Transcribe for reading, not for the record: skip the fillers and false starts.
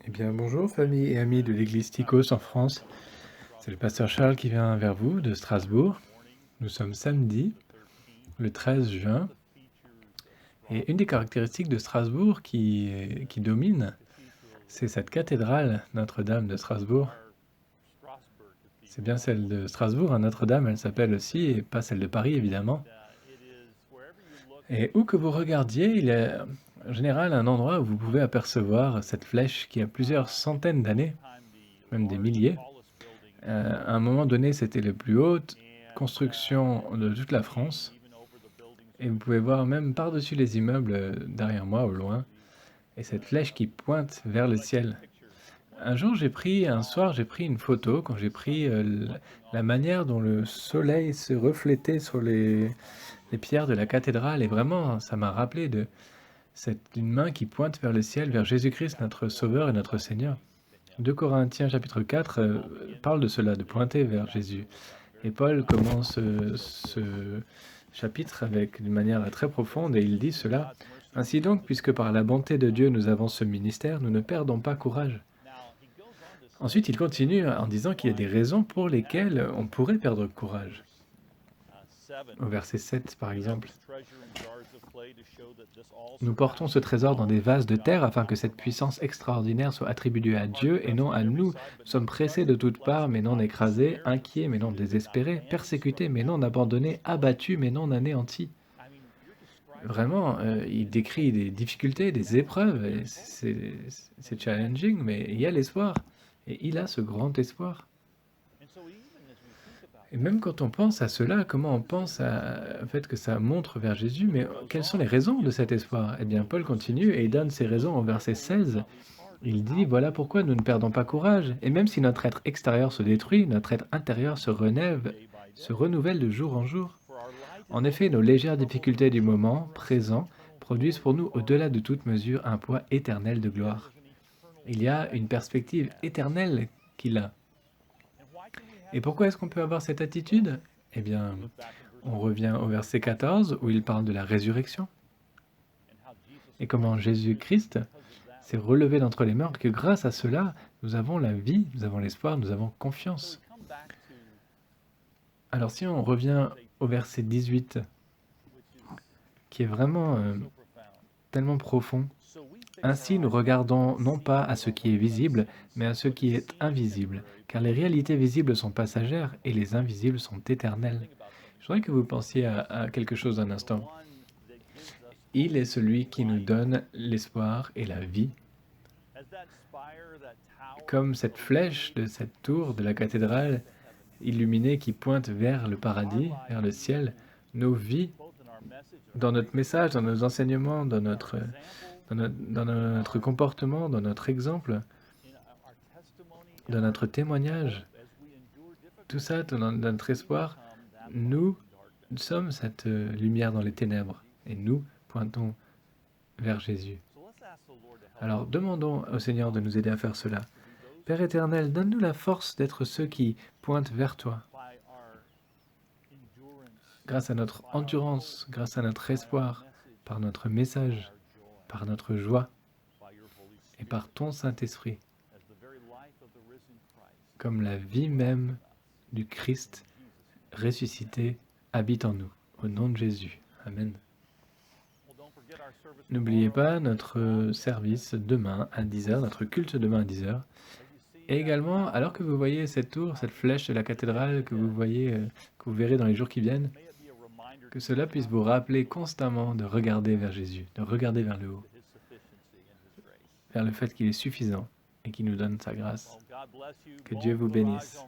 Eh bien, bonjour famille et amis de l'église Tychos en France. C'est le pasteur Charles qui vient vers vous de Strasbourg. Nous sommes samedi, le 13 juin. Et une des caractéristiques de Strasbourg qui domine, c'est cette cathédrale Notre-Dame de Strasbourg. C'est bien celle de Strasbourg, hein, Notre-Dame, elle s'appelle aussi, et pas celle de Paris évidemment. Et où que vous regardiez, il y a en général un endroit où vous pouvez apercevoir cette flèche qui a plusieurs centaines d'années, même des milliers. À un moment donné, c'était la plus haute construction de toute la France et vous pouvez voir même par-dessus les immeubles, derrière moi au loin et cette flèche qui pointe vers le ciel. Un soir, j'ai pris une photo quand j'ai pris, la manière dont le soleil se reflétait sur les pierres de la cathédrale et vraiment ça m'a rappelé de une main qui pointe vers le ciel, vers Jésus-Christ, notre Sauveur et notre Seigneur. 2 Corinthiens chapitre 4 parle de cela, de pointer vers Jésus. Et Paul commence ce chapitre avec d'une manière très profonde et il dit cela. Ainsi donc, puisque par la bonté de Dieu nous avons ce ministère, nous ne perdons pas courage. Ensuite, il continue en disant qu'il y a des raisons pour lesquelles on pourrait perdre courage. Au verset 7, par exemple. Nous portons ce trésor dans des vases de terre afin que cette puissance extraordinaire soit attribuée à Dieu et non à nous. Nous sommes pressés de toutes parts, mais non écrasés, inquiets, mais non désespérés, persécutés, mais non abandonnés, abattus, mais non anéantis. Vraiment, il décrit des difficultés, des épreuves, et c'est challenging, mais il y a l'espoir. Et il a ce grand espoir. Et même quand on pense à cela, comment on pense au fait que ça montre vers Jésus, mais quelles sont les raisons de cet espoir? Eh bien, Paul continue et il donne ses raisons au verset 16. Il dit, voilà pourquoi nous ne perdons pas courage. Et même si notre être extérieur se détruit, notre être intérieur se renouvelle de jour en jour. En effet, nos légères difficultés du moment présent produisent pour nous, au-delà de toute mesure, un poids éternel de gloire. Il y a une perspective éternelle qu'il a. Et pourquoi est-ce qu'on peut avoir cette attitude? Eh bien, on revient au verset 14 où il parle de la résurrection et comment Jésus-Christ s'est relevé d'entre les morts, que grâce à cela, nous avons la vie, nous avons l'espoir, nous avons confiance. Alors si on revient au verset 18, qui est vraiment tellement profond, ainsi nous regardons non pas à ce qui est visible, mais à ce qui est invisible, car les réalités visibles sont passagères et les invisibles sont éternelles. Je voudrais que vous pensiez à quelque chose un instant. Il est celui qui nous donne l'espoir et la vie. Comme cette flèche de cette tour de la cathédrale illuminée qui pointe vers le paradis, vers le ciel, nos vies, dans notre message, dans nos enseignements, dans notre comportement, dans notre exemple, dans notre témoignage, tout ça, dans notre espoir, nous sommes cette lumière dans les ténèbres et nous pointons vers Jésus. Alors demandons au Seigneur de nous aider à faire cela. Père éternel, donne-nous la force d'être ceux qui pointent vers toi. Grâce à notre endurance, grâce à notre espoir, par notre message, par notre joie et par ton Saint-Esprit, comme la vie même du Christ ressuscité habite en nous. Au nom de Jésus. Amen. N'oubliez pas notre service demain à 10h, notre culte demain à 10h. Et également, alors que vous voyez cette tour, cette flèche de la cathédrale que vous voyez, que vous verrez dans les jours qui viennent, que cela puisse vous rappeler constamment de regarder vers Jésus, de regarder vers le haut, vers le fait qu'il est suffisant et qu'il nous donne sa grâce. Que Dieu vous bénisse.